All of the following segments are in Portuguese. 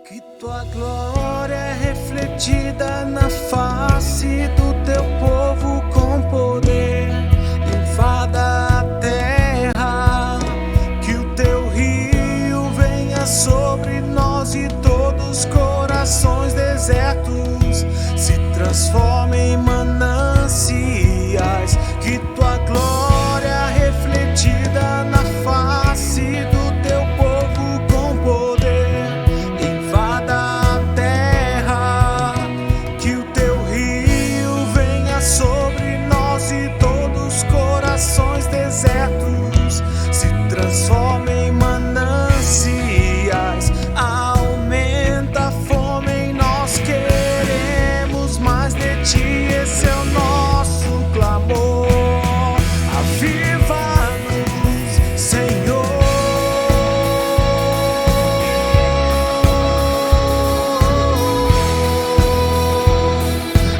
Que tua glória é refletida na face do teu povo com poder. Invada a terra, que o teu rio venha sobre nós e todos os corações desertos se transformem em mananciais. Que tua glória é refletida na face do teu povo com poder. Invada a terra, que o teu rio venha sobre nós e todos os corações desertos se transformem em mananciais. Aumenta a fome em nós, queremos mais de ti, esse é o nosso clamor. Aviva-nos, Senhor.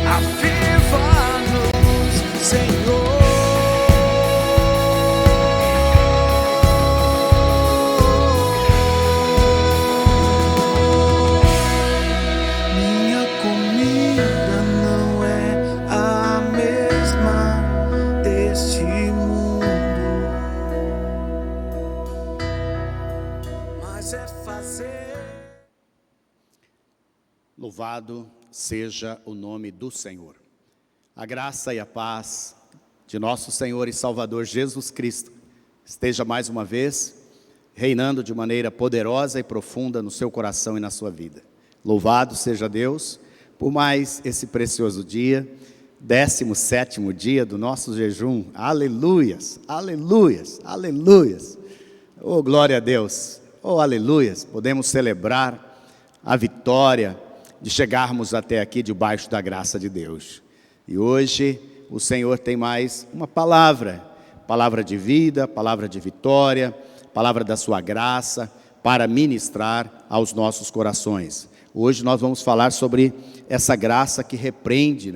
Aviva-nos, Senhor. Minha comida não é a mesma deste mundo, mas é fazer. Louvado seja o nome do Senhor. A graça e a paz de nosso Senhor e Salvador Jesus Cristo esteja mais uma vez reinando de maneira poderosa e profunda no seu coração e na sua vida. Louvado seja Deus por mais esse precioso dia, 17º dia do nosso jejum. Aleluias, aleluias, aleluias. Oh, glória a Deus. Oh, aleluias. Podemos celebrar a vitória de chegarmos até aqui debaixo da graça de Deus. E hoje o Senhor tem mais uma palavra de vida, palavra de vitória, palavra da sua graça para ministrar aos nossos corações. Hoje nós vamos falar sobre essa graça que repreende,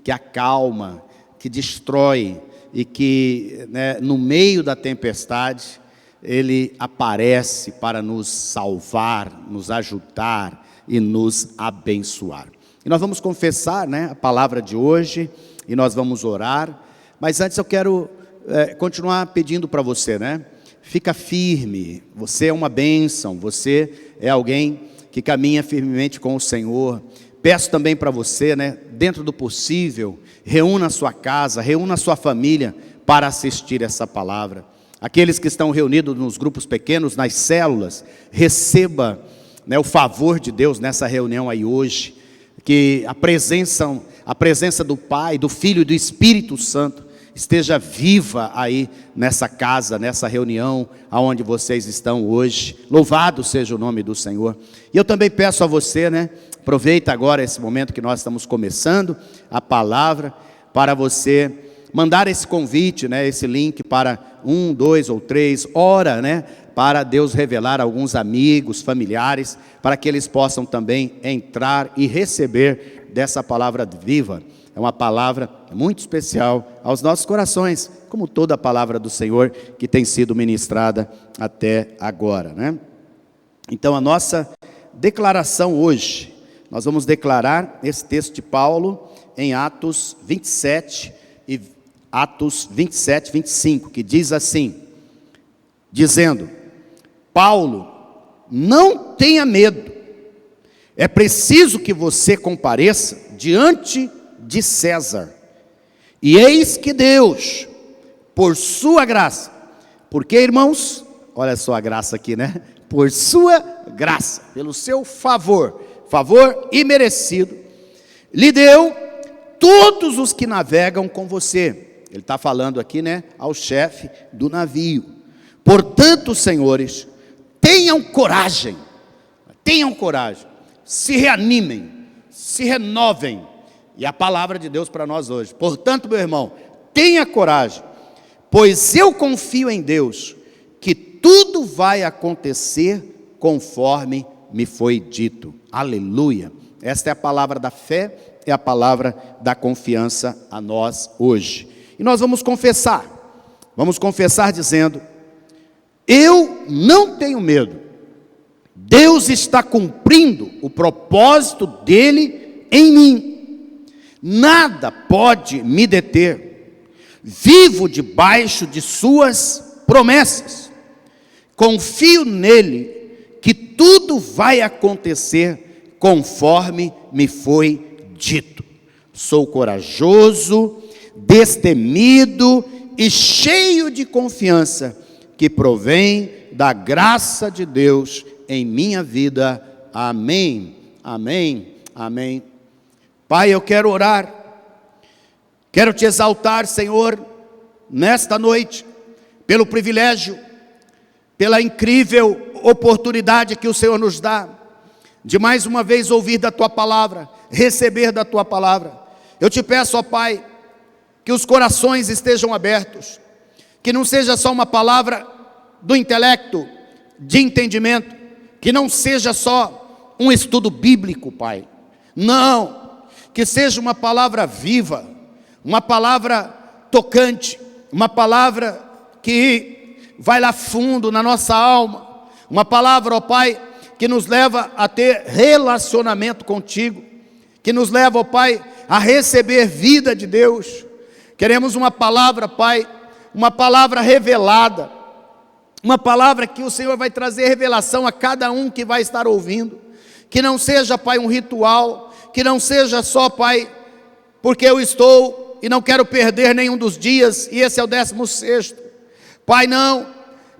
que acalma, que destrói e que, no meio da tempestade, Ele aparece para nos salvar, nos ajudar e nos abençoar. E nós vamos confessar, a palavra de hoje e nós vamos orar. Mas antes eu quero continuar pedindo para você, Fica firme, você é uma bênção, você é alguém que caminha firmemente com o Senhor. Peço também para você, dentro do possível, reúna a sua casa, reúna a sua família para assistir essa palavra. Aqueles que estão reunidos nos grupos pequenos, nas células, receba o favor de Deus nessa reunião aí hoje. Que a presença do Pai, do Filho e do Espírito Santo esteja viva aí nessa casa, nessa reunião aonde vocês estão hoje. Louvado seja o nome do Senhor. E eu também peço a você, aproveita agora esse momento que nós estamos começando a palavra, para você mandar esse convite, esse link para 1, 2 ou 3, ora, para Deus revelar alguns amigos, familiares, para que eles possam também entrar e receber dessa palavra viva. É uma palavra muito especial aos nossos corações, como toda a palavra do Senhor que tem sido ministrada até agora, Então a nossa declaração hoje, nós vamos declarar esse texto de Paulo em Atos 27 e Atos 27, 25, que diz assim, dizendo: Paulo, não tenha medo, é preciso que você compareça diante de César, e eis que Deus, por sua graça, porque irmãos, olha só a graça aqui, por sua graça, pelo seu favor imerecido, lhe deu todos os que navegam com você. Ele está falando aqui, ao chefe do navio. Portanto, senhores, tenham coragem, se reanimem, se renovem. E a palavra de Deus para nós hoje. Portanto, meu irmão, tenha coragem, pois eu confio em Deus, que tudo vai acontecer conforme me foi dito. Aleluia. Esta é a palavra da fé, é a palavra da confiança a nós hoje. E nós vamos confessar dizendo: eu não tenho medo Deus está cumprindo o propósito dele em mim. Nada pode me deter. Vivo debaixo de suas promessas. Confio nele que tudo vai acontecer conforme me foi dito. Sou corajoso, destemido e cheio de confiança que provém da graça de Deus em minha vida. Amém, amém, amém. Pai, eu quero orar, quero te exaltar, Senhor, nesta noite, pelo privilégio, pela incrível oportunidade que o Senhor nos dá, de mais uma vez ouvir da Tua palavra, receber da Tua palavra. Eu te peço, ó Pai, que os corações estejam abertos, que não seja só uma palavra do intelecto, de entendimento, que não seja só um estudo bíblico, Pai. Não, que seja uma palavra viva, uma palavra tocante, uma palavra que vai lá fundo na nossa alma, uma palavra, ó Pai, que nos leva a ter relacionamento contigo, que nos leva, ó Pai, a receber vida de Deus. Queremos uma palavra, Pai, uma palavra revelada, uma palavra que o Senhor vai trazer revelação a cada um que vai estar ouvindo, que não seja, Pai, um ritual, que não seja só, Pai, porque eu estou e não quero perder nenhum dos dias, e esse é o 16º, Pai, não,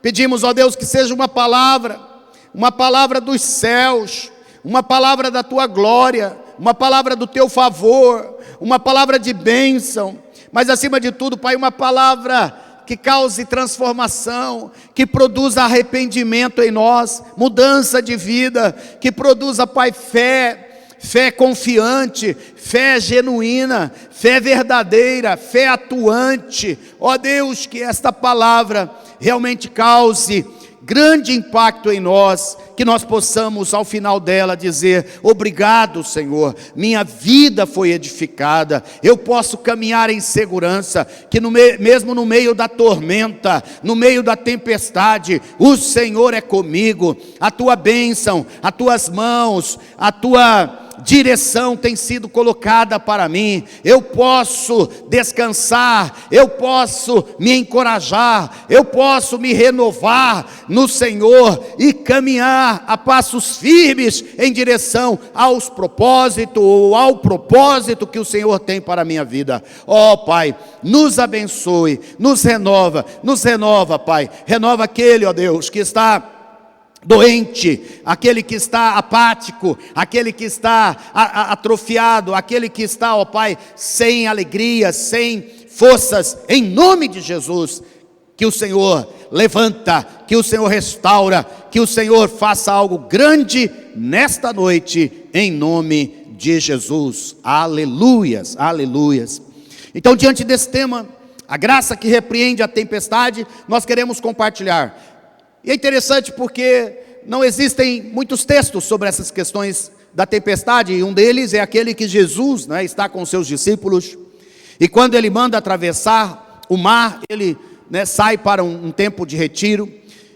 pedimos, ó Deus, que seja uma palavra dos céus, uma palavra da Tua glória, uma palavra do Teu favor, uma palavra de bênção, mas acima de tudo, Pai, uma palavra que cause transformação, que produza arrependimento em nós, mudança de vida, que produza, Pai, fé confiante, fé genuína, fé verdadeira, fé atuante. Ó Deus, que esta palavra realmente cause grande impacto em nós, que nós possamos ao final dela dizer: obrigado, Senhor, minha vida foi edificada, eu posso caminhar em segurança, que mesmo no meio da tormenta, no meio da tempestade, o Senhor é comigo, a Tua bênção, as Tuas mãos, a Tua direção tem sido colocada para mim, eu posso descansar, eu posso me encorajar, eu posso me renovar no Senhor e caminhar a passos firmes em direção aos propósitos, ou ao propósito que o Senhor tem para a minha vida. Ó Pai, nos abençoe, nos renova, Pai, renova aquele, ó Deus, que está doente, aquele que está apático, aquele que está atrofiado, aquele que está, ó Pai, sem alegria, sem forças, em nome de Jesus, que o Senhor levanta, que o Senhor restaura, que o Senhor faça algo grande nesta noite, em nome de Jesus. Aleluias, aleluias. Então, diante desse tema, a graça que repreende a tempestade, nós queremos compartilhar. E é interessante porque não existem muitos textos sobre essas questões da tempestade, e um deles é aquele que Jesus, está com seus discípulos, e quando ele manda atravessar o mar, ele sai para um tempo de retiro,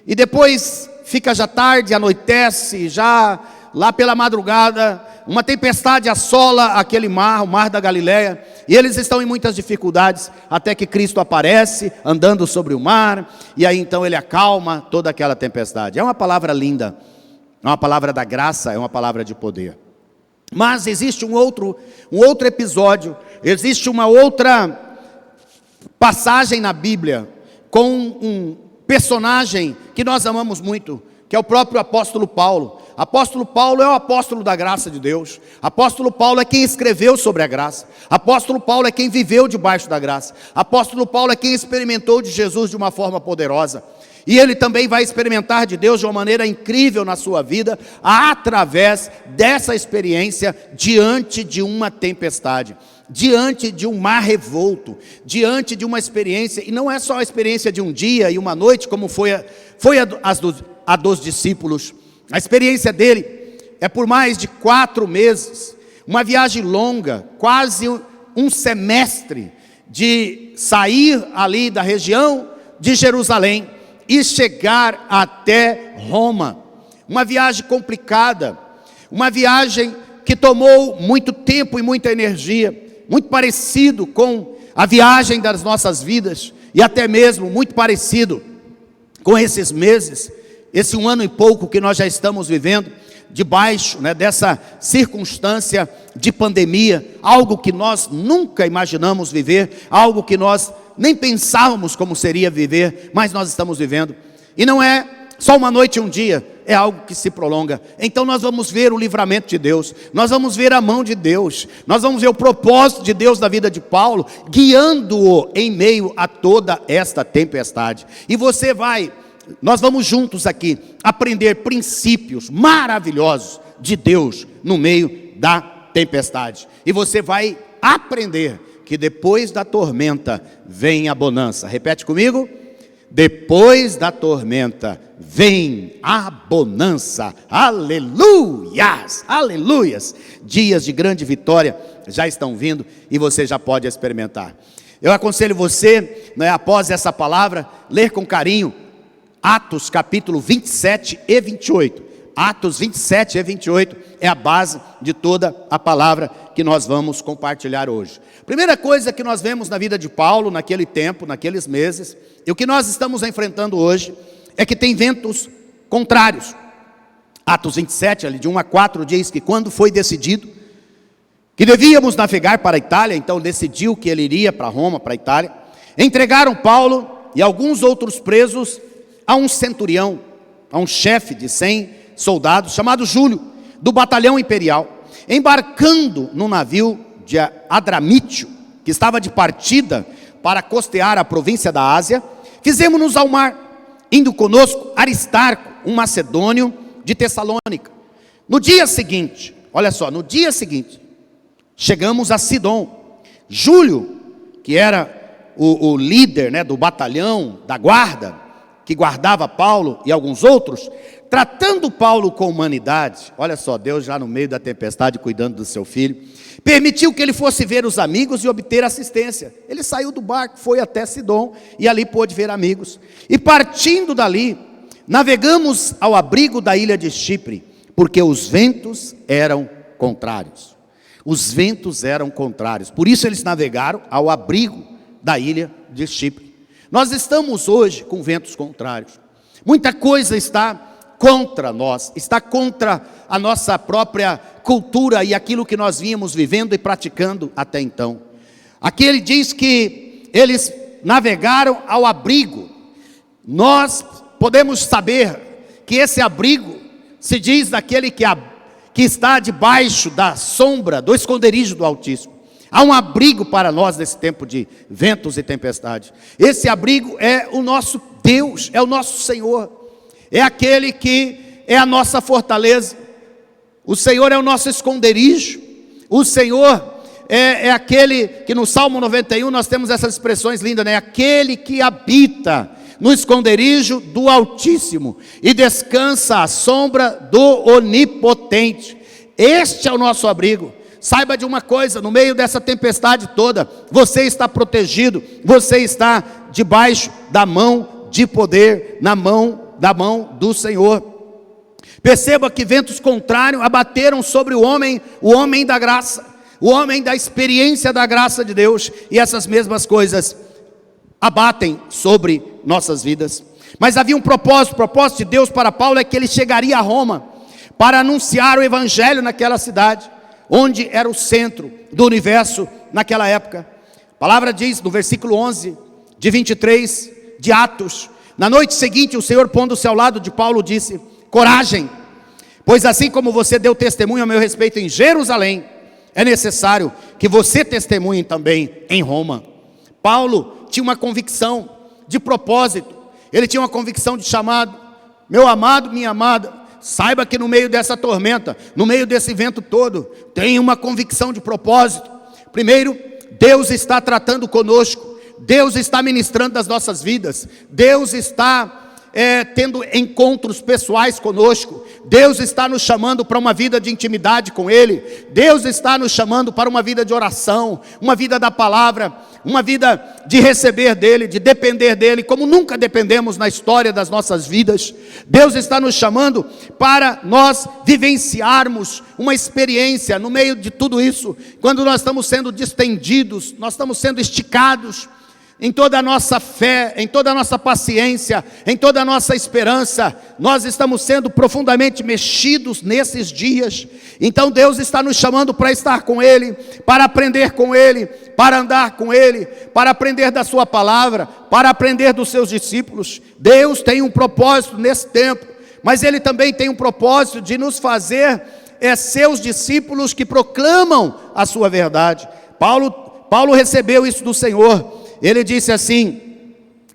e depois fica já tarde, anoitece, já lá pela madrugada, uma tempestade assola aquele mar, o mar da Galileia, e eles estão em muitas dificuldades, até que Cristo aparece, andando sobre o mar, e aí então ele acalma toda aquela tempestade. É uma palavra linda, é uma palavra da graça, é uma palavra de poder. Mas existe um outro episódio, existe uma outra passagem na Bíblia, com um personagem que nós amamos muito, que é o próprio apóstolo Paulo. Apóstolo Paulo é o apóstolo da graça de Deus. Apóstolo Paulo é quem escreveu sobre a graça. Apóstolo Paulo é quem viveu debaixo da graça. Apóstolo Paulo é quem experimentou de Jesus de uma forma poderosa. E ele também vai experimentar de Deus de uma maneira incrível na sua vida, através dessa experiência diante de uma tempestade, diante de um mar revolto, diante de uma experiência, e não é só a experiência de um dia e uma noite, como foi a dos discípulos. A experiência dele é por mais de 4 meses, uma viagem longa, quase um semestre, de sair ali da região de Jerusalém e chegar até Roma. uma viagem complicada, uma viagem que tomou muito tempo e muita energia, muito parecido com a viagem das nossas vidas, e até mesmo muito parecido com esses meses, esse 1 ano e pouco que nós já estamos vivendo, debaixo, dessa circunstância de pandemia, algo que nós nunca imaginamos viver, algo que nós nem pensávamos como seria viver, mas nós estamos vivendo, e não é só uma noite e um dia, é algo que se prolonga. Então nós vamos ver o livramento de Deus, nós vamos ver a mão de Deus, nós vamos ver o propósito de Deus na vida de Paulo, guiando-o em meio a toda esta tempestade. E nós vamos juntos aqui aprender princípios maravilhosos de Deus no meio da tempestade. E você vai aprender que depois da tormenta vem a bonança. Repete comigo: depois da tormenta vem a bonança. Aleluias, aleluias. Dias de grande vitória já estão vindo e você já pode experimentar. Eu aconselho você, após essa palavra, ler com carinho Atos capítulo 27 e 28. Atos 27 e 28 é a base de toda a palavra que nós vamos compartilhar hoje. Primeira coisa que nós vemos na vida de Paulo, naquele tempo, naqueles meses, e o que nós estamos enfrentando hoje, é que tem ventos contrários. Atos 27, ali de 1 a 4, diz que quando foi decidido que devíamos navegar para a Itália, então decidiu que ele iria para Roma, para a Itália, entregaram Paulo e alguns outros presos a um centurião, a um chefe de 100 soldados, chamado Júlio, do batalhão imperial. Embarcando num navio de Adramítio, que estava de partida para costear a província da Ásia, fizemos-nos ao mar, indo conosco Aristarco, um macedônio de Tessalônica. No dia seguinte, olha só, no dia seguinte, chegamos a Sidom. Júlio, que era o líder, do batalhão, da guarda, que guardava Paulo e alguns outros, tratando Paulo com humanidade, olha só, Deus já no meio da tempestade cuidando do seu filho, permitiu que ele fosse ver os amigos e obter assistência. Ele saiu do barco, foi até Sidom e ali pôde ver amigos. E partindo dali, navegamos ao abrigo da ilha de Chipre, porque os ventos eram contrários. Os ventos eram contrários, por isso eles navegaram ao abrigo da ilha de Chipre. Nós estamos hoje com ventos contrários. Muita coisa está contra nós, está contra a nossa própria cultura e aquilo que nós vínhamos vivendo e praticando até então. Aqui ele diz que eles navegaram ao abrigo. Nós podemos saber que esse abrigo se diz daquele que está debaixo da sombra, do esconderijo do Altíssimo. Há um abrigo para nós nesse tempo de ventos e tempestades. Esse abrigo é o nosso Deus, é o nosso Senhor. É aquele que é a nossa fortaleza. O Senhor é o nosso esconderijo. O Senhor é aquele que no Salmo 91 nós temos essas expressões lindas, Aquele que habita no esconderijo do Altíssimo e descansa à sombra do Onipotente. Este é o nosso abrigo. Saiba de uma coisa, no meio dessa tempestade toda, você está protegido, você está debaixo da mão de poder, da mão do Senhor. Perceba que ventos contrários abateram sobre o homem da graça, o homem da experiência da graça de Deus, e essas mesmas coisas abatem sobre nossas vidas. Mas havia um propósito, o propósito de Deus para Paulo é que ele chegaria a Roma, para anunciar o evangelho naquela cidade, onde era o centro do universo naquela época. A palavra diz no versículo 11 de 23 de Atos: na noite seguinte o Senhor, pondo-se ao lado de Paulo, disse: coragem, pois assim como você deu testemunho a meu respeito em Jerusalém, é necessário que você testemunhe também em Roma. Paulo tinha uma convicção de propósito, ele tinha uma convicção de chamado. Meu amado, minha amada, saiba que no meio dessa tormenta, no meio desse vento todo, tem uma convicção de propósito. Primeiro, Deus está tratando conosco, Deus está ministrando as nossas vidas, Deus está tendo encontros pessoais conosco, Deus está nos chamando para uma vida de intimidade com Ele. Deus está nos chamando para uma vida de oração, uma vida da palavra, uma vida de receber dEle, de depender dEle, como nunca dependemos na história das nossas vidas. Deus está nos chamando para nós vivenciarmos uma experiência no meio de tudo isso, quando nós estamos sendo distendidos, nós estamos sendo esticados, em toda a nossa fé, em toda a nossa paciência, em toda a nossa esperança, nós estamos sendo profundamente mexidos nesses dias. Então Deus está nos chamando para estar com Ele, para aprender com Ele, para andar com Ele, para aprender da sua palavra, para aprender dos seus discípulos. Deus tem um propósito nesse tempo, mas Ele também tem um propósito de nos fazer seus discípulos que proclamam a sua verdade. Paulo recebeu isso do Senhor. Ele disse assim: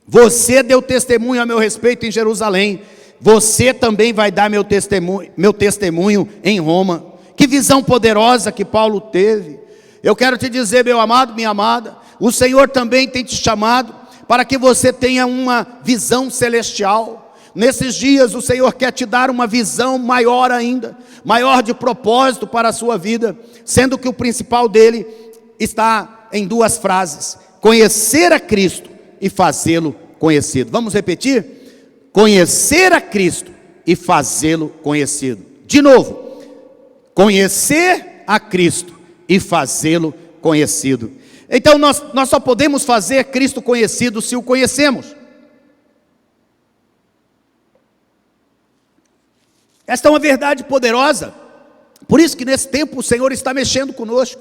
você deu testemunho a meu respeito em Jerusalém, você também vai dar meu testemunho em Roma. Que visão poderosa que Paulo teve. Eu quero te dizer, meu amado, minha amada, o Senhor também tem te chamado para que você tenha uma visão celestial. Nesses dias o Senhor quer te dar uma visão maior ainda, maior de propósito para a sua vida, sendo que o principal dele está em duas frases: conhecer a Cristo e fazê-lo conhecido. Vamos repetir? Conhecer a Cristo e fazê-lo conhecido. De novo, conhecer a Cristo e fazê-lo conhecido. Então nós só podemos fazer Cristo conhecido se o conhecemos. Esta é uma verdade poderosa. Por isso que nesse tempo o Senhor está mexendo conosco.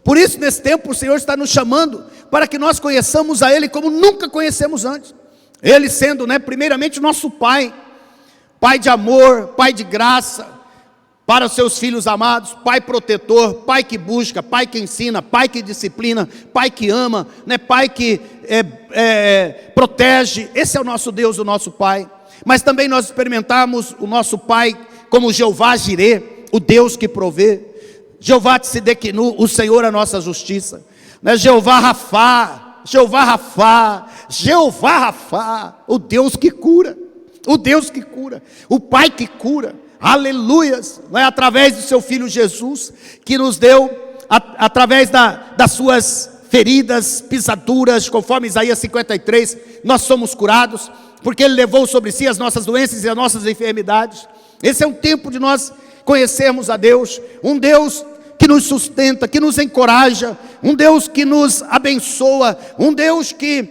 Por isso nesse tempo o Senhor está nos chamando para que nós conheçamos a Ele como nunca conhecemos antes. Ele sendo, primeiramente nosso Pai, Pai de amor, Pai de graça, para os seus filhos amados, Pai protetor, Pai que busca, Pai que ensina, Pai que disciplina, Pai que ama, Pai que protege. Esse é o nosso Deus, o nosso Pai. Mas também nós experimentamos o nosso Pai como Jeová Jirê, o Deus que provê. Jeová Tsidekinu, o Senhor a nossa justiça. Jeová Rafá, Jeová Rafá, Jeová Rafá, o Deus que cura, o Deus que cura, o Pai que cura. Aleluias, através do seu Filho Jesus, que nos deu, através das suas feridas, pisaduras, conforme Isaías 53, nós somos curados, porque Ele levou sobre si as nossas doenças e as nossas enfermidades. Esse é um tempo de nós conhecermos a Deus, um Deus que nos sustenta, que nos encoraja, um Deus que nos abençoa, um Deus que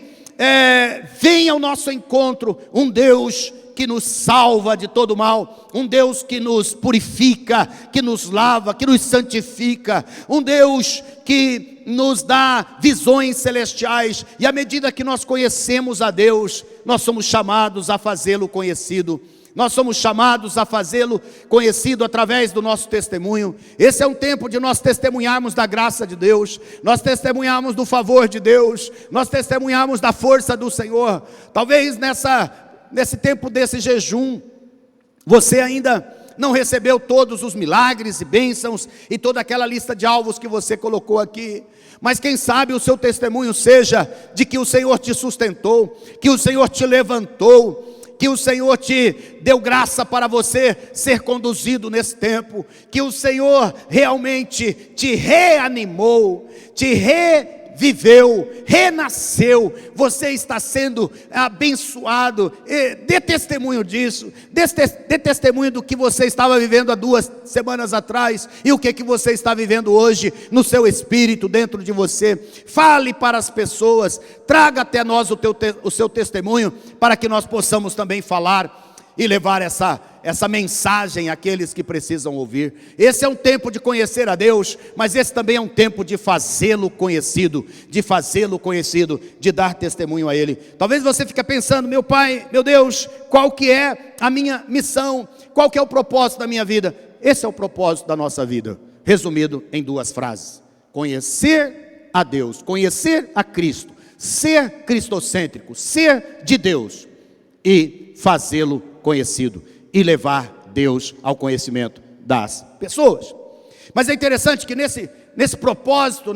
vem ao nosso encontro, um Deus que nos salva de todo mal, um Deus que nos purifica, que nos lava, que nos santifica, um Deus que nos dá visões celestiais. E à medida que nós conhecemos a Deus, nós somos chamados a fazê-lo conhecido. Nós somos chamados a fazê-lo conhecido através do nosso testemunho. Esse é um tempo de nós testemunharmos da graça de Deus, nós testemunharmos do favor de Deus, nós testemunharmos da força do Senhor. Talvez nesse tempo desse jejum, você ainda não recebeu todos os milagres e bênçãos e toda aquela lista de alvos que você colocou aqui. Mas quem sabe o seu testemunho seja de que o Senhor te sustentou, que o Senhor te levantou, que o Senhor te deu graça para você ser conduzido nesse tempo, que o Senhor realmente te reanimou, te reviveu, renasceu. Você está sendo abençoado. Dê testemunho disso, dê testemunho do que você estava vivendo há 2 semanas atrás e o que você está vivendo hoje no seu espírito, dentro de você. Fale para as pessoas, traga até nós o seu testemunho, para que nós possamos também falar e levar essa mensagem àqueles que precisam ouvir. Esse é um tempo de conhecer a Deus, mas esse também é um tempo de fazê-lo conhecido, de dar testemunho a Ele. Talvez você fique pensando: meu Pai, meu Deus, qual que é a minha missão? Qual que é o propósito da minha vida? Esse é o propósito da nossa vida, resumido em 2 frases: conhecer a Deus, conhecer a Cristo, ser cristocêntrico, ser de Deus e fazê-lo conhecido e levar Deus ao conhecimento das pessoas. Mas é interessante que nesse propósito,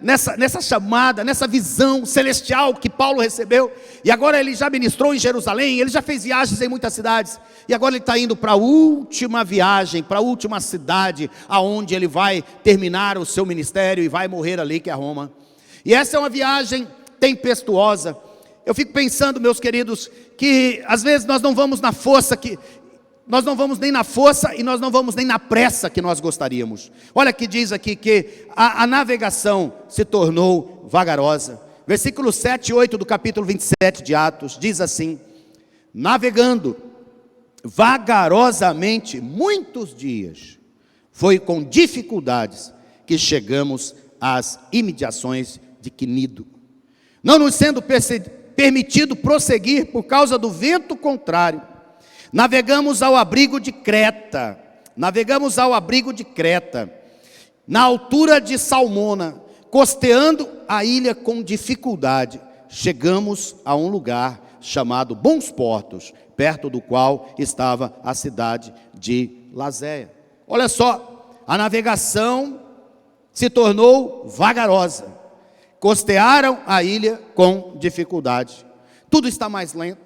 nessa chamada, nessa visão celestial que Paulo recebeu. E agora ele já ministrou em Jerusalém, ele já fez viagens em muitas cidades. E agora ele está indo para a última viagem, para a última cidade, aonde ele vai terminar o seu ministério e vai morrer ali, que é Roma. E essa é uma viagem tempestuosa. Eu fico pensando, meus queridos, que às vezes nós não vamos na força nós não vamos nem na força e nós não vamos nem na pressa que nós gostaríamos. Olha que diz aqui que a navegação se tornou vagarosa. Versículo 7 e 8 do capítulo 27 de Atos, diz assim: navegando vagarosamente muitos dias, foi com dificuldades que chegamos às imediações de Quinido, não nos sendo permitido prosseguir por causa do vento contrário. Navegamos ao abrigo de Creta, na altura de Salmona, costeando a ilha com dificuldade, chegamos a um lugar chamado Bons Portos, perto do qual estava a cidade de Lazéia. Olha só, a navegação se tornou vagarosa, costearam a ilha com dificuldade, tudo está mais lento.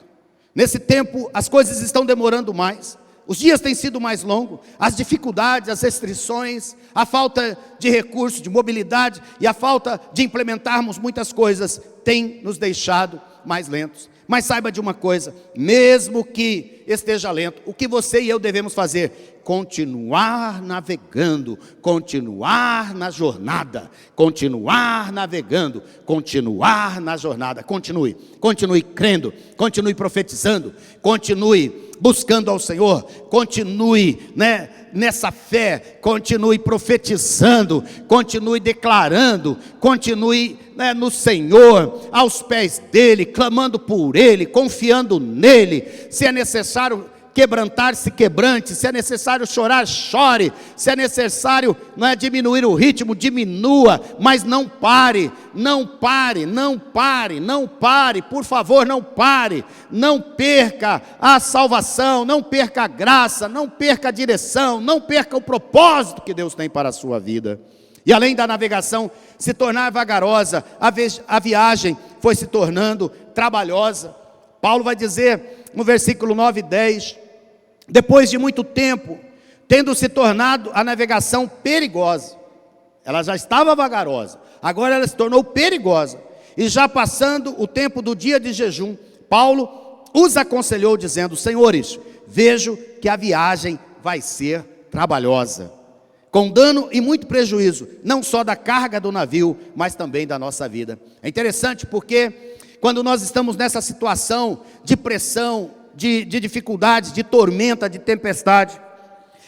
Nesse tempo, as coisas estão demorando mais, os dias têm sido mais longos, as dificuldades, as restrições, a falta de recursos, de mobilidade e a falta de implementarmos muitas coisas tem nos deixado mais lentos. Mas saiba de uma coisa, mesmo que esteja lento, o que você e eu devemos fazer? Continuar navegando, continuar na jornada, continuar navegando, continuar na jornada. Continue crendo, continue profetizando, continue buscando ao Senhor, continue nessa fé, continue profetizando, continue declarando, continue no Senhor, aos pés dEle, clamando por Ele, confiando nele. Se é necessário quebrantar-se, quebrante. Se é necessário chorar, chore. Se é necessário diminuir o ritmo, diminua. Mas não pare, não pare, não pare, não pare. Por favor, não pare. Não perca a salvação, não perca a graça, não perca a direção, não perca o propósito que Deus tem para a sua vida. E além da navegação se tornar vagarosa, a viagem foi se tornando trabalhosa. Paulo vai dizer no versículo 9 e 10, depois de muito tempo, tendo se tornado a navegação perigosa, ela já estava vagarosa, agora ela se tornou perigosa, e já passando o tempo do dia de jejum, Paulo os aconselhou dizendo: senhores, vejo que a viagem vai ser trabalhosa, com dano e muito prejuízo, não só da carga do navio, mas também da nossa vida. É interessante porque quando nós estamos nessa situação de pressão, de dificuldades, de tormenta, de tempestade,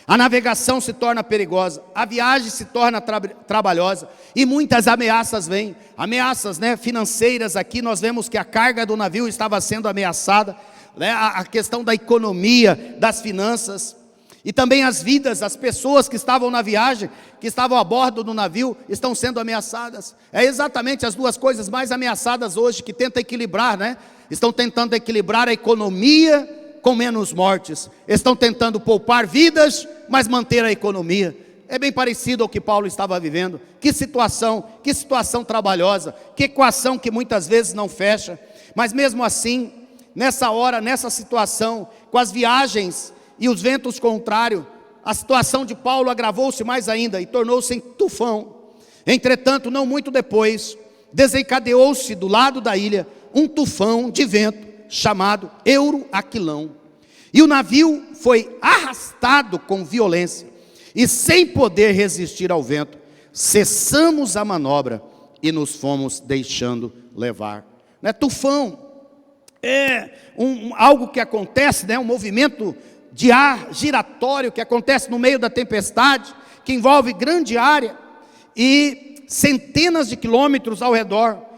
a navegação se torna perigosa, a viagem se torna trabalhosa, e muitas ameaças vêm, ameaças financeiras. Aqui nós vemos que a carga do navio estava sendo ameaçada, a questão da economia, das finanças, e também as vidas, as pessoas que estavam na viagem, que estavam a bordo do navio, estão sendo ameaçadas. É exatamente as duas coisas mais ameaçadas hoje, que tentam equilibrar, Estão tentando equilibrar a economia com menos mortes. Estão tentando poupar vidas, mas manter a economia. É bem parecido ao que Paulo estava vivendo. Que situação trabalhosa, que equação que muitas vezes não fecha. Mas mesmo assim, nessa hora, nessa situação, com as viagens e os ventos contrários, a situação de Paulo agravou-se mais ainda e tornou-se em tufão. Entretanto, não muito depois, desencadeou-se do lado da ilha um tufão de vento chamado Euroaquilão, e o navio foi arrastado com violência, e sem poder resistir ao vento, cessamos a manobra e nos fomos deixando levar. Tufão é algo que acontece, um movimento de ar giratório que acontece no meio da tempestade, que envolve grande área e centenas de quilômetros ao redor,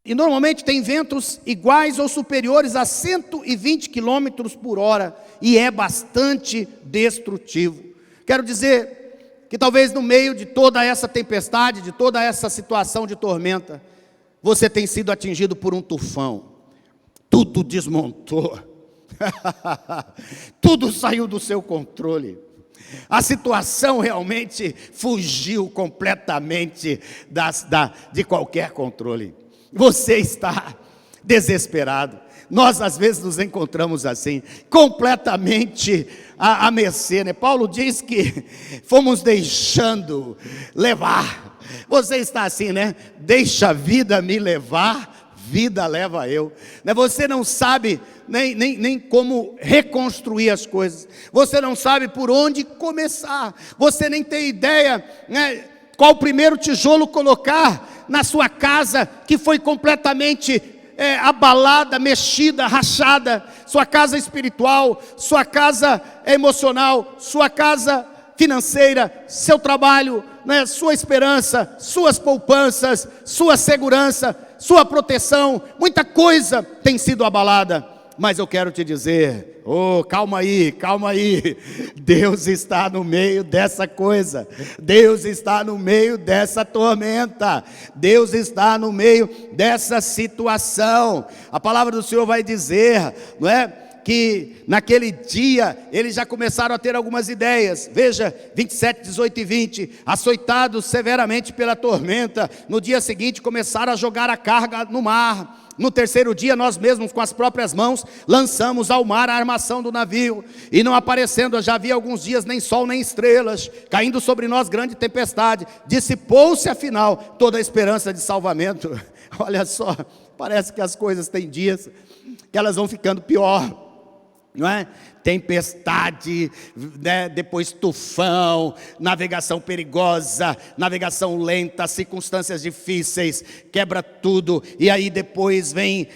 e normalmente tem ventos iguais ou superiores a 120 quilômetros por hora, e é bastante destrutivo. Quero dizer que talvez no meio de toda essa tempestade, de toda essa situação de tormenta, você tem sido atingido por um tufão. Tudo desmontou. Tudo saiu do seu controle. A situação realmente fugiu completamente de qualquer controle. Você está desesperado. Nós às vezes nos encontramos assim, completamente à mercê, né? Paulo diz que fomos deixando levar. Você está assim, né? Deixa a vida me levar, vida leva eu. Você não sabe nem como reconstruir as coisas. Você não sabe por onde começar. Você nem tem ideia, né, qual o primeiro tijolo colocar na sua casa que foi completamente abalada, mexida, rachada. Sua casa espiritual, sua casa emocional, sua casa financeira, seu trabalho, né, sua esperança, suas poupanças, sua segurança, sua proteção. Muita coisa tem sido abalada. Mas eu quero te dizer, calma aí, Deus está no meio dessa coisa, Deus está no meio dessa tormenta, Deus está no meio dessa situação. A palavra do Senhor vai dizer, não é? Que naquele dia eles já começaram a ter algumas ideias. Veja, 27, 18 e 20, açoitados severamente pela tormenta, no dia seguinte começaram a jogar a carga no mar. No terceiro dia nós mesmos com as próprias mãos lançamos ao mar a armação do navio, e não aparecendo já havia alguns dias nem sol nem estrelas, caindo sobre nós grande tempestade, dissipou-se afinal toda a esperança de salvamento. Olha só, parece que as coisas têm dias que elas vão ficando pior, não é? Tempestade, né? Depois tufão, navegação perigosa, navegação lenta, circunstâncias difíceis, quebra tudo, e aí depois vem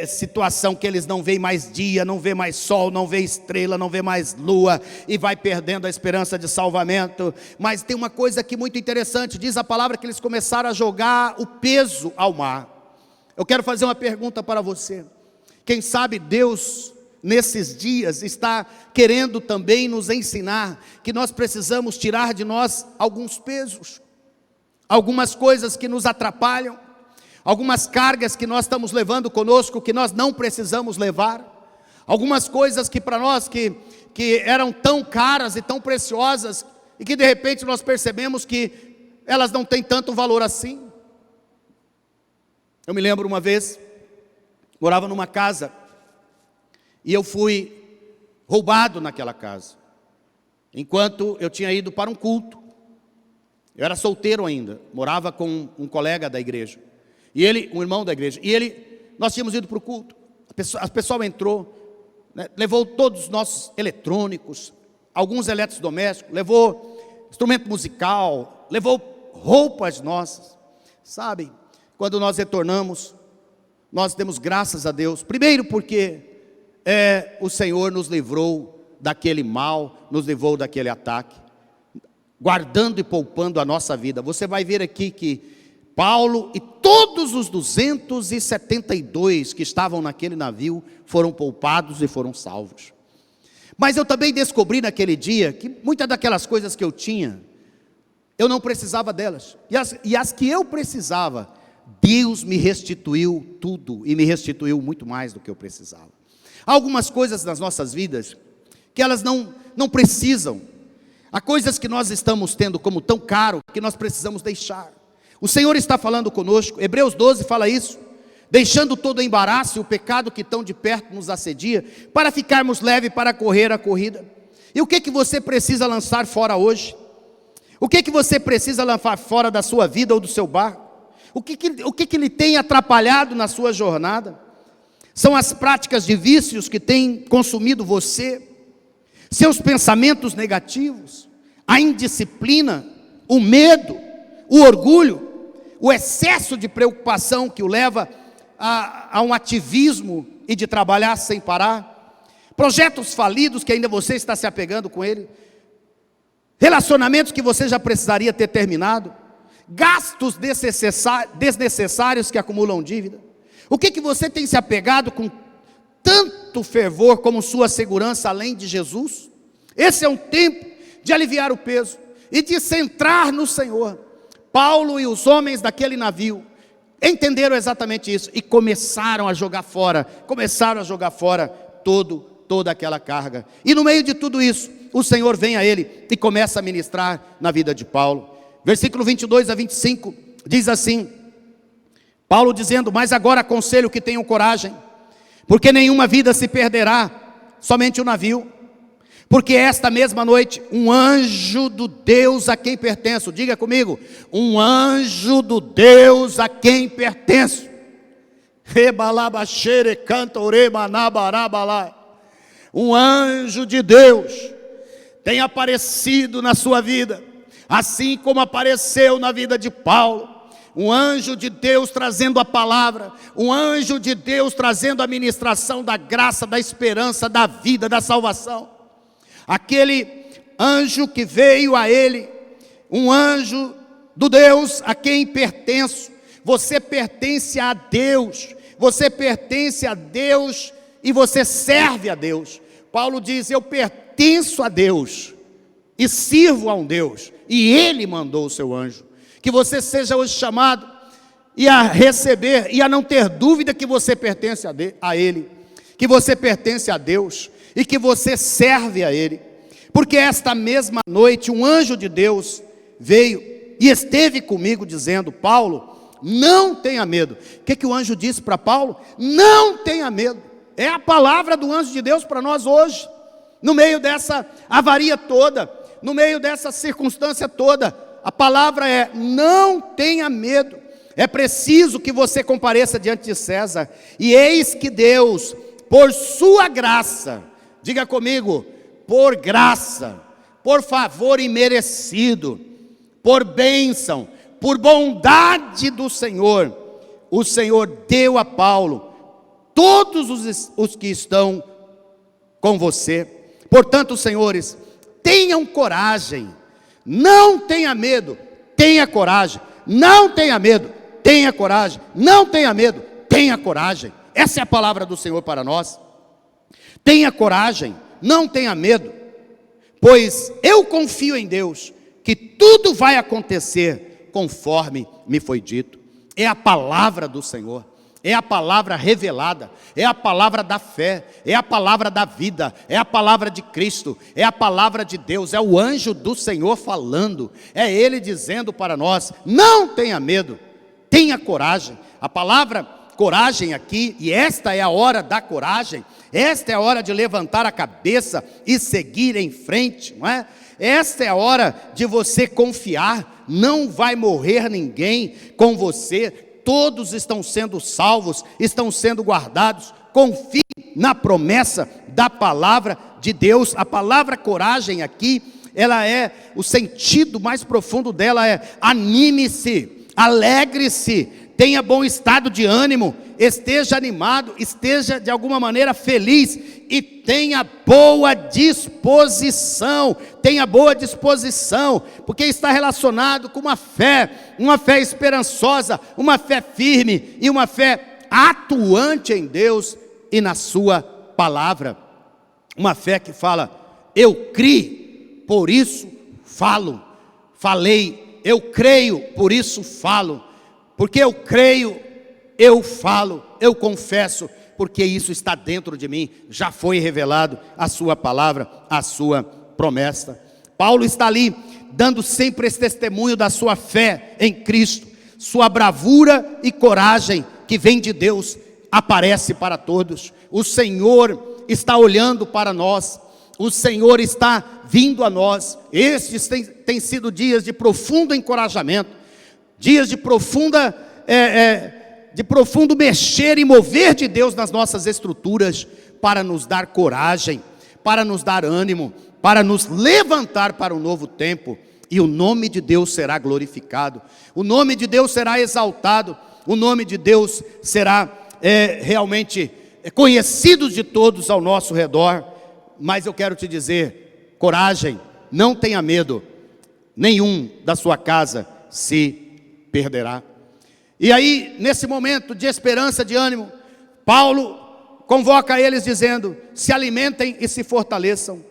situação que eles não veem mais dia, não vê mais sol, não vê estrela, não vê mais lua, e vai perdendo a esperança de salvamento. Mas tem uma coisa aqui muito interessante, diz a palavra que eles começaram a jogar o peso ao mar. Eu quero fazer uma pergunta para você. Quem sabe Deus nesses dias está querendo também nos ensinar que nós precisamos tirar de nós alguns pesos, algumas coisas que nos atrapalham, algumas cargas que nós estamos levando conosco que nós não precisamos levar, algumas coisas que para nós que eram tão caras e tão preciosas e que de repente nós percebemos que elas não têm tanto valor assim. Eu me lembro uma vez, morava numa casa, e eu fui roubado naquela casa, enquanto eu tinha ido para um culto. Eu era solteiro ainda, morava com um colega da igreja, e ele, um irmão da igreja, nós tínhamos ido para o culto. A pessoa entrou, né, levou todos os nossos eletrônicos, alguns eletrodomésticos, levou instrumento musical, levou roupas nossas. Sabe, quando nós retornamos, nós demos graças a Deus, primeiro porque o Senhor nos livrou daquele mal, nos livrou daquele ataque, guardando e poupando a nossa vida. Você vai ver aqui que Paulo e todos os 272 que estavam naquele navio foram poupados e foram salvos. Mas eu também descobri naquele dia que muitas daquelas coisas que eu tinha, eu não precisava delas, e as que eu precisava, Deus me restituiu tudo, e me restituiu muito mais do que eu precisava. Há algumas coisas nas nossas vidas que elas não precisam. Há coisas que nós estamos tendo como tão caro que nós precisamos deixar. O Senhor está falando conosco, Hebreus 12 fala isso, deixando todo o embaraço e o pecado que tão de perto nos assedia, para ficarmos leves para correr a corrida. E o que você precisa lançar fora hoje? O que você precisa lançar fora da sua vida ou do seu barco? O que lhe tem atrapalhado na sua jornada? São as práticas de vícios que têm consumido você, seus pensamentos negativos, a indisciplina, o medo, o orgulho, o excesso de preocupação que o leva a um ativismo e de trabalhar sem parar, projetos falidos que ainda você está se apegando com ele, relacionamentos que você já precisaria ter terminado, gastos desnecessários que acumulam dívida. O que você tem se apegado com tanto fervor como sua segurança além de Jesus? Esse é um tempo de aliviar o peso e de centrar no Senhor. Paulo e os homens daquele navio entenderam exatamente isso e começaram a jogar fora toda aquela carga. E no meio de tudo isso, o Senhor vem a ele e começa a ministrar na vida de Paulo. Versículo 22 a 25, diz assim, Paulo dizendo: mas agora aconselho que tenham coragem, porque nenhuma vida se perderá, somente o navio. Porque esta mesma noite, um anjo do Deus a quem pertenço, diga comigo, um anjo do Deus a quem pertenço, um anjo de Deus tem aparecido na sua vida, assim como apareceu na vida de Paulo. Um anjo de Deus trazendo a palavra, um anjo de Deus trazendo a ministração da graça, da esperança, da vida, da salvação. Aquele anjo que veio a ele, um anjo do Deus a quem pertenço. Você pertence a Deus, você pertence a Deus e você serve a Deus. Paulo diz: eu pertenço a Deus e sirvo a um Deus, e Ele mandou o seu anjo. Que você seja hoje chamado e a receber e a não ter dúvida que você pertence a Ele, que você pertence a Deus e que você serve a Ele. Porque esta mesma noite um anjo de Deus veio e esteve comigo dizendo: Paulo, não tenha medo. O que o anjo disse para Paulo? Não tenha medo. É a palavra do anjo de Deus para nós hoje, no meio dessa avaria toda, no meio dessa circunstância toda. A palavra é: não tenha medo. É preciso que você compareça diante de César, e eis que Deus, por sua graça, diga comigo, por graça, por favor imerecido, por bênção, por bondade do Senhor, o Senhor deu a Paulo todos os que estão com você. Portanto, senhores, tenham coragem, não tenha medo, tenha coragem, não tenha medo, tenha coragem, não tenha medo, tenha coragem. Essa é a palavra do Senhor para nós. Tenha coragem, não tenha medo, pois eu confio em Deus, que tudo vai acontecer conforme me foi dito. É a palavra do Senhor, é a palavra revelada, é a palavra da fé, é a palavra da vida, é a palavra de Cristo, é a palavra de Deus, é o anjo do Senhor falando, é Ele dizendo para nós: não tenha medo, tenha coragem. A palavra coragem aqui, e esta é a hora da coragem, esta é a hora de levantar a cabeça e seguir em frente, não é? Esta é a hora de você confiar, não vai morrer ninguém com você, todos estão sendo salvos, estão sendo guardados. Confie na promessa da palavra de Deus. A palavra coragem aqui, ela é, o sentido mais profundo dela é: anime-se, alegre-se, tenha bom estado de ânimo, esteja animado, esteja de alguma maneira feliz e tenha boa disposição. Tenha boa disposição, porque está relacionado com uma fé esperançosa, uma fé firme e uma fé atuante em Deus e na sua palavra. Uma fé que fala: eu criei, por isso falo, falei, eu creio, por isso falo, porque eu creio, eu falo, eu confesso, porque isso está dentro de mim, já foi revelado a sua palavra, a sua promessa. Paulo está ali, dando sempre esse testemunho da sua fé em Cristo, sua bravura e coragem, que vem de Deus, aparece para todos. O Senhor está olhando para nós, o Senhor está vindo a nós. Estes têm sido dias de profundo encorajamento, dias de profundo mexer e mover de Deus nas nossas estruturas, para nos dar coragem, para nos dar ânimo, para nos levantar para um novo tempo, e o nome de Deus será glorificado, o nome de Deus será exaltado, o nome de Deus será realmente conhecido de todos ao nosso redor. Mas eu quero te dizer: coragem, não tenha medo, nenhum da sua casa se perderá. E aí, nesse momento de esperança, de ânimo, Paulo convoca eles dizendo: se alimentem e se fortaleçam.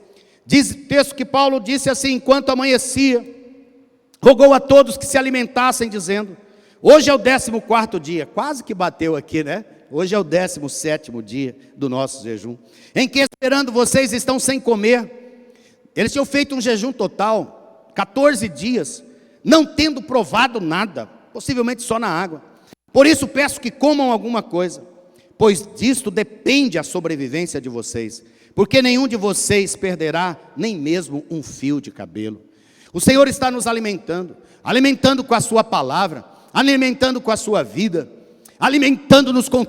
Diz o texto que Paulo disse assim: enquanto amanhecia, rogou a todos que se alimentassem, dizendo: hoje é o 14º dia, quase que bateu aqui, né? Hoje é o 17º dia do nosso jejum, em que esperando vocês estão sem comer. Eles tinham feito um jejum total, 14 dias, não tendo provado nada, possivelmente só na água. Por isso peço que comam alguma coisa, pois disto depende a sobrevivência de vocês, porque nenhum de vocês perderá nem mesmo um fio de cabelo. O Senhor está nos alimentando, alimentando com a sua palavra, alimentando com a sua vida, alimentando-nos com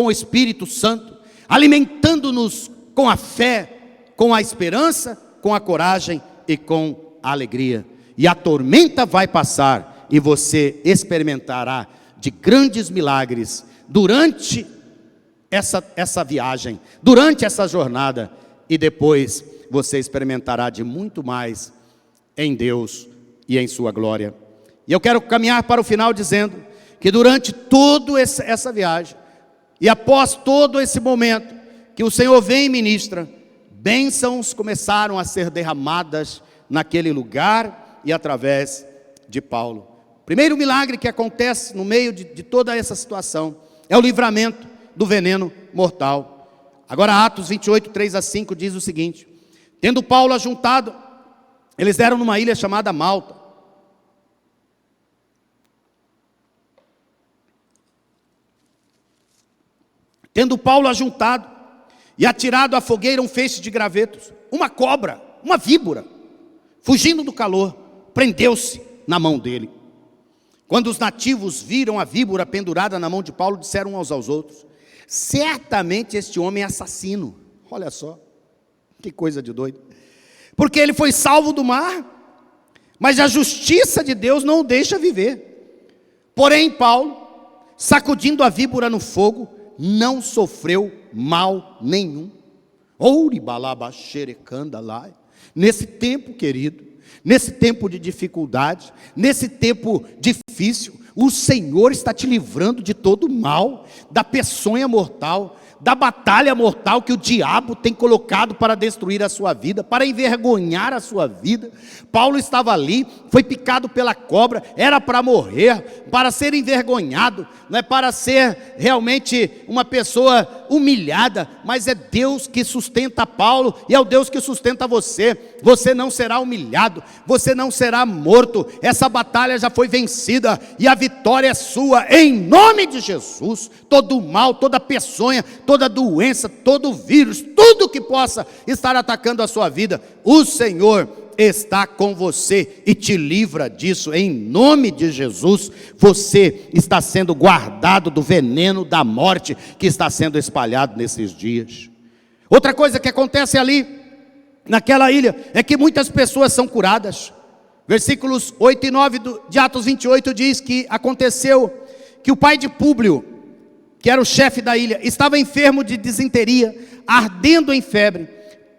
o Espírito Santo, alimentando-nos com a fé, com a esperança, com a coragem e com a alegria. E a tormenta vai passar e você experimentará de grandes milagres durante essa viagem, durante essa jornada, e depois você experimentará de muito mais em Deus e em sua glória. E eu quero caminhar para o final dizendo que durante toda essa viagem e após todo esse momento que o Senhor vem e ministra, bênçãos começaram a ser derramadas naquele lugar e através de Paulo. O primeiro milagre que acontece no meio de toda essa situação é o livramento do veneno mortal. Agora Atos 28, 3-5 diz o seguinte: tendo Paulo ajuntado, eles eram numa ilha chamada Malta. Tendo Paulo ajuntado e atirado à fogueira um feixe de gravetos, uma cobra, uma víbora, fugindo do calor, prendeu-se na mão dele. Quando os nativos viram a víbora pendurada na mão de Paulo, disseram uns aos outros: certamente este homem é assassino. Olha só, que coisa de doido. Porque ele foi salvo do mar, mas a justiça de Deus não o deixa viver. Porém Paulo, sacudindo a víbora no fogo, não sofreu mal nenhum. Nesse tempo, querido, nesse tempo de dificuldade, nesse tempo difícil, o Senhor está te livrando de todo mal, da peçonha mortal, da batalha mortal que o diabo tem colocado para destruir a sua vida, para envergonhar a sua vida. Paulo estava ali, foi picado pela cobra, era para morrer, para ser envergonhado, não é para ser realmente uma pessoa humilhada, mas é Deus que sustenta Paulo e é o Deus que sustenta você. Você não será humilhado, você não será morto, essa batalha já foi vencida e a vitória é sua, em nome de Jesus. Todo o mal, toda a peçonha, toda a doença, todo o vírus, tudo que possa estar atacando a sua vida, o Senhor está com você e te livra disso, em nome de Jesus. Você está sendo guardado do veneno da morte que está sendo espalhado nesses dias. Outra coisa que acontece ali, naquela ilha, é que muitas pessoas são curadas. Versículos 8 e 9 de Atos 28 diz que aconteceu que o pai de Públio, que era o chefe da ilha, estava enfermo de disenteria, ardendo em febre.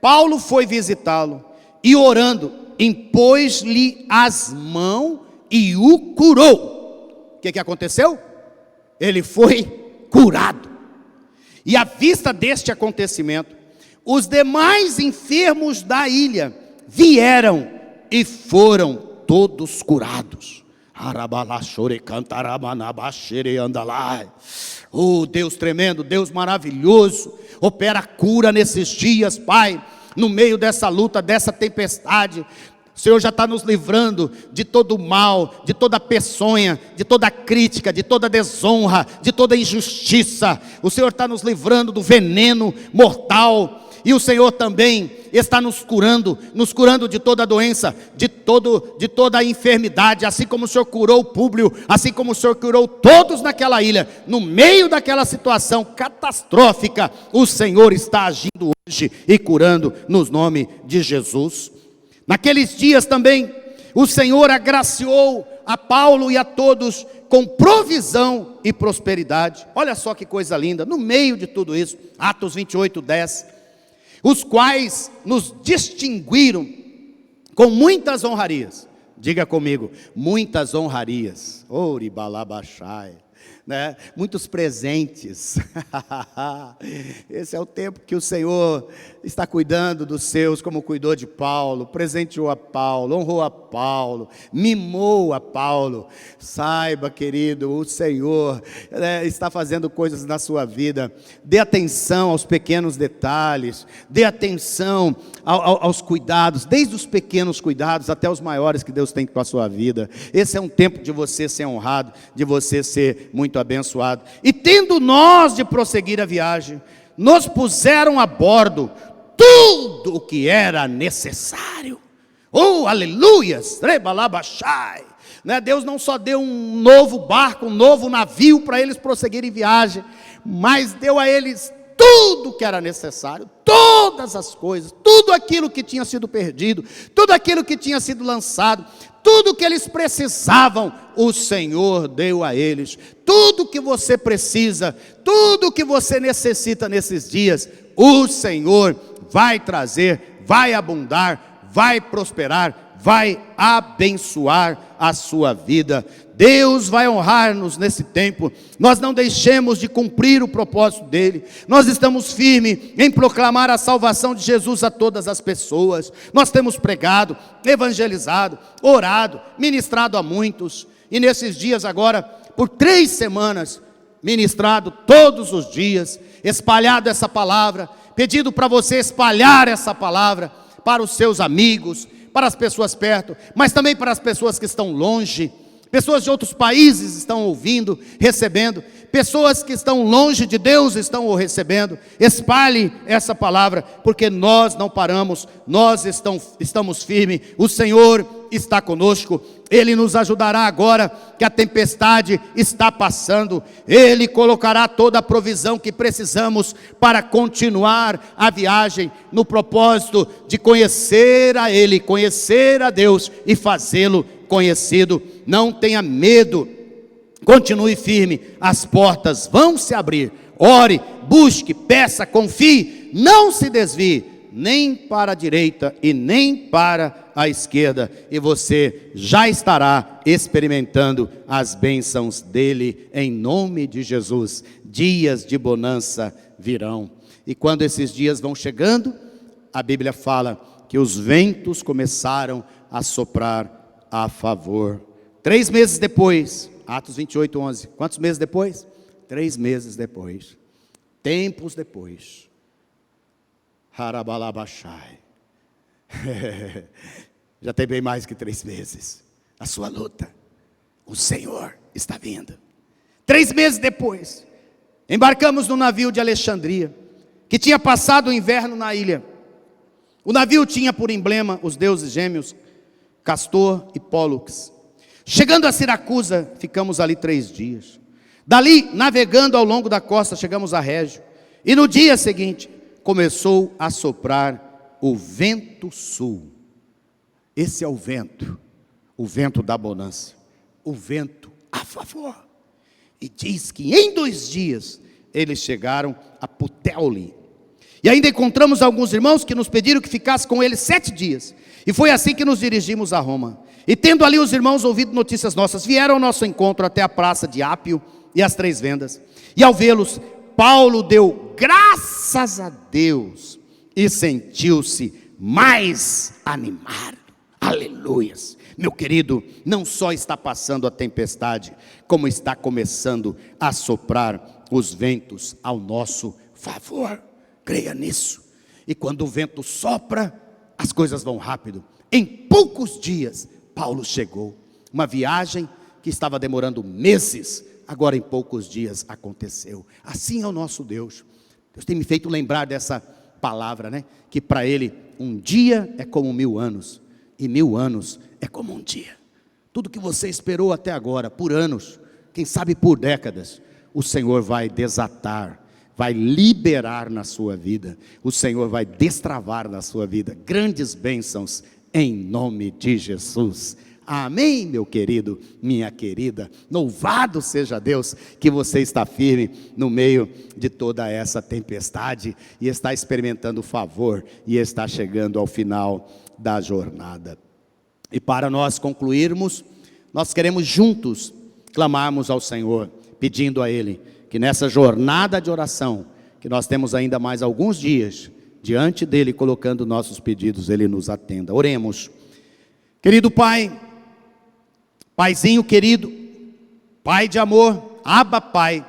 Paulo foi visitá-lo e, orando, impôs-lhe as mãos e o curou. O que aconteceu? Ele foi curado. E à vista deste acontecimento, os demais enfermos da ilha vieram e foram todos curados. Oh, Deus tremendo, Deus maravilhoso, opera a cura nesses dias, Pai, no meio dessa luta, dessa tempestade. O Senhor já está nos livrando de todo o mal, de toda peçonha, de toda crítica, de toda desonra, de toda injustiça. O Senhor está nos livrando do veneno mortal. E o Senhor também está nos curando de toda doença, de toda a enfermidade, assim como o Senhor curou Públio, assim como o Senhor curou todos naquela ilha, no meio daquela situação catastrófica, o Senhor está agindo hoje e curando nos nomes de Jesus. Naqueles dias também, o Senhor agraciou a Paulo e a todos com provisão e prosperidade. Olha só que coisa linda, no meio de tudo isso, Atos 28, 10. Os quais nos distinguiram com muitas honrarias. Diga comigo, muitas honrarias. né? Muitos presentes. Esse é o tempo que o Senhor está cuidando dos seus, como cuidou de Paulo, presenteou a Paulo, honrou a Paulo, mimou a Paulo. Saiba, querido, o Senhor está fazendo coisas na sua vida. Dê atenção aos pequenos detalhes, dê atenção aos cuidados, desde os pequenos cuidados até os maiores que Deus tem com a sua vida. Esse é um tempo de você ser honrado, de você ser muito abençoado. E tendo nós de prosseguir a viagem, nos puseram a bordo tudo o que era necessário. Oh, aleluias! Rebalabachai! Deus não só deu um novo barco, um novo navio para eles prosseguirem viagem, mas deu a eles tudo o que era necessário, todas as coisas, tudo aquilo que tinha sido perdido, tudo aquilo que tinha sido lançado, tudo que eles precisavam, o Senhor deu a eles. Tudo que você precisa, tudo que você necessita nesses dias, o Senhor vai trazer, vai abundar, vai prosperar, vai abençoar a sua vida. Deus vai honrar-nos nesse tempo. Nós não deixemos de cumprir o propósito dele. Nós estamos firmes em proclamar a salvação de Jesus a todas as pessoas. Nós temos pregado, evangelizado, orado, ministrado a muitos. E nesses dias agora, por 3 semanas, ministrado todos os dias, espalhado essa palavra, pedido para você espalhar essa palavra para os seus amigos, para as pessoas perto, mas também para as pessoas que estão longe. Pessoas de outros países estão ouvindo, recebendo. Pessoas que estão longe de Deus estão o recebendo. Espalhe essa palavra, porque nós não paramos, nós estamos firmes. O Senhor está conosco. Ele nos ajudará agora que a tempestade está passando. Ele colocará toda a provisão que precisamos para continuar a viagem no propósito de conhecer a Ele, conhecer a Deus e fazê-lo conhecido. Não tenha medo, continue firme, as portas vão se abrir. Ore, busque, peça, confie, não se desvie nem para a direita e nem para a esquerda, e você já estará experimentando as bênçãos dele em nome de Jesus. Dias de bonança virão, e quando esses dias vão chegando, a Bíblia fala que os ventos começaram a soprar a favor. 3 meses depois, Atos 28:11, quantos meses depois? 3 meses depois, tempos depois, Harabalabachai, já tem bem mais que 3 meses, a sua luta, o Senhor está vindo. 3 meses depois, embarcamos no navio de Alexandria, que tinha passado o inverno na ilha. O navio tinha por emblema os deuses gêmeos, Castor e Pólux. Chegando a Siracusa, ficamos ali 3 dias. Dali, navegando ao longo da costa, chegamos a Régio. E no dia seguinte, começou a soprar o vento sul. Esse é o vento da bonança, o vento a favor. E diz que em 2 dias, eles chegaram a Puteoli. E ainda encontramos alguns irmãos que nos pediram que ficasse com eles 7 dias. E foi assim que nos dirigimos a Roma. E tendo ali os irmãos ouvido notícias nossas, vieram ao nosso encontro até a praça de Ápio e as 3 Vendas. E ao vê-los, Paulo deu graças a Deus e sentiu-se mais animado. Aleluias! Meu querido, não só está passando a tempestade, como está começando a soprar os ventos ao nosso favor. Creia nisso. E quando o vento sopra, as coisas vão rápido. Em poucos dias, Paulo chegou. Uma viagem que estava demorando meses, agora em poucos dias aconteceu. Assim é o nosso Deus. Deus tem me feito lembrar dessa palavra, né? Que para Ele, um dia é como 1000 anos, e 1000 anos é como um dia. Tudo que você esperou até agora, por anos, quem sabe por décadas, o Senhor vai desatar, vai liberar na sua vida, o Senhor vai destravar na sua vida grandes bênçãos em nome de Jesus. Amém, meu querido, minha querida. Louvado seja Deus que você está firme no meio de toda essa tempestade e está experimentando o favor e está chegando ao final da jornada. E para nós concluirmos, nós queremos juntos clamarmos ao Senhor, pedindo a Ele que nessa jornada de oração, que nós temos ainda mais alguns dias, diante dEle, colocando nossos pedidos, Ele nos atenda. Oremos. Querido Pai, Paizinho querido, Pai de amor, Abba Pai,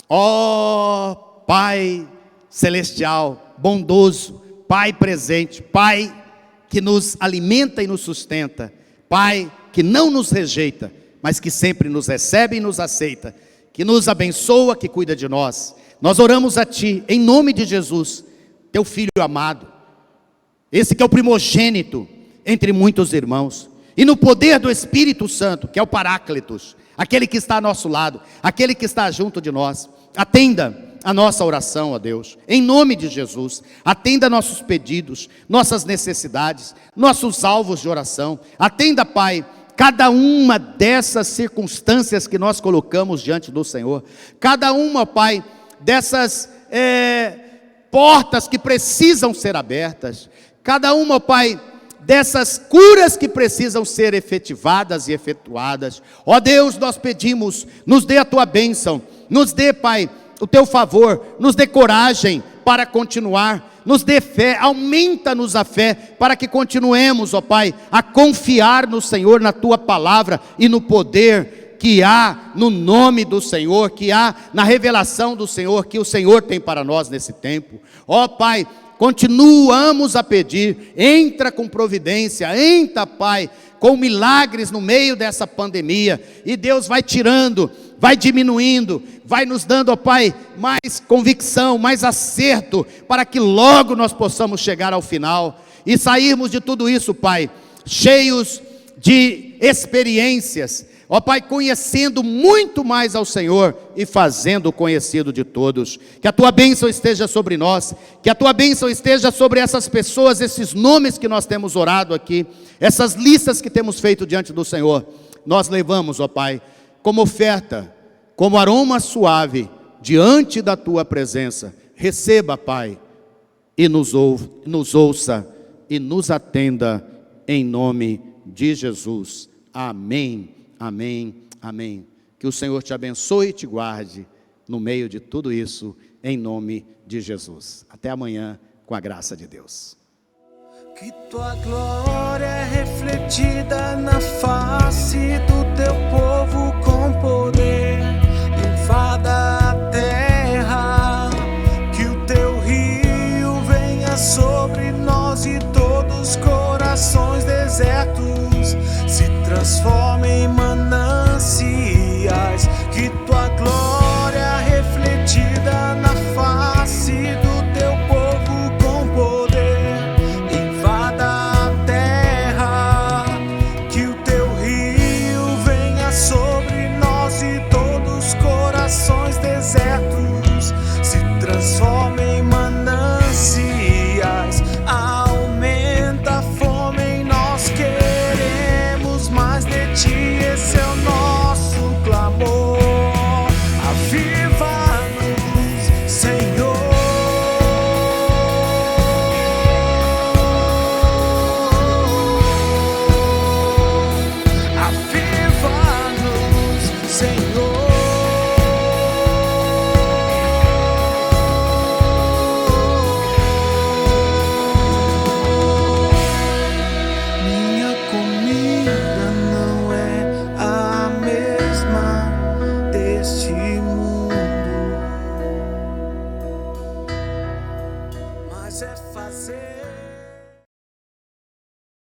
ó Pai celestial, bondoso, Pai presente, Pai que nos alimenta e nos sustenta, Pai que não nos rejeita, mas que sempre nos recebe e nos aceita, que nos abençoa, que cuida de nós. Nós oramos a Ti, em nome de Jesus, Teu Filho amado, esse que é o primogênito entre muitos irmãos, e no poder do Espírito Santo, que é o Paráclitos, aquele que está ao nosso lado, aquele que está junto de nós. Atenda a nossa oração, ó Deus, em nome de Jesus. Atenda nossos pedidos, nossas necessidades, nossos alvos de oração. Atenda, Pai, cada uma dessas circunstâncias que nós colocamos diante do Senhor, cada uma, Pai, dessas portas que precisam ser abertas, cada uma, Pai, dessas curas que precisam ser efetivadas e efetuadas. Ó Deus, nós pedimos, nos dê a Tua bênção, nos dê, Pai, o Teu favor, nos dê coragem para continuar, nos dê fé, aumenta-nos a fé, para que continuemos, ó Pai, a confiar no Senhor, na Tua palavra e no poder que há no nome do Senhor, que há na revelação do Senhor, que o Senhor tem para nós nesse tempo. Ó Pai, continuamos a pedir, entra com providência, entra, Pai, com milagres no meio dessa pandemia, e Deus vai tirando, vai diminuindo, vai nos dando, ó Pai, mais convicção, mais acerto, para que logo nós possamos chegar ao final, e sairmos de tudo isso, Pai, cheios de experiências, ó Pai, conhecendo muito mais ao Senhor e fazendo conhecido de todos. Que a Tua bênção esteja sobre nós, que a Tua bênção esteja sobre essas pessoas, esses nomes que nós temos orado aqui, essas listas que temos feito diante do Senhor. Nós levamos, ó Pai, como oferta, como aroma suave, diante da Tua presença. Receba, Pai, e nos ouça e nos atenda, em nome de Jesus. Amém. Amém, amém. Que o Senhor te abençoe e te guarde no meio de tudo isso, em nome de Jesus. Até amanhã, com a graça de Deus. Que Tua glória é refletida na face do Teu povo com poder, invada a terra, que o Teu rio venha sobre nós e todos os corações desertos se transformem em mananciais. Que Tua glória refletida na face do Teu povo com poder invada a terra, que o Teu rio venha sobre nós e todos os corações desertos se transformem em mananciais. Aumenta a fome em nós, queremos mais de Ti, esse é o nosso clamor. Aviva-nos, Senhor. Aviva-nos, Senhor. Minha comida não é a mesma deste mundo, mas é fazer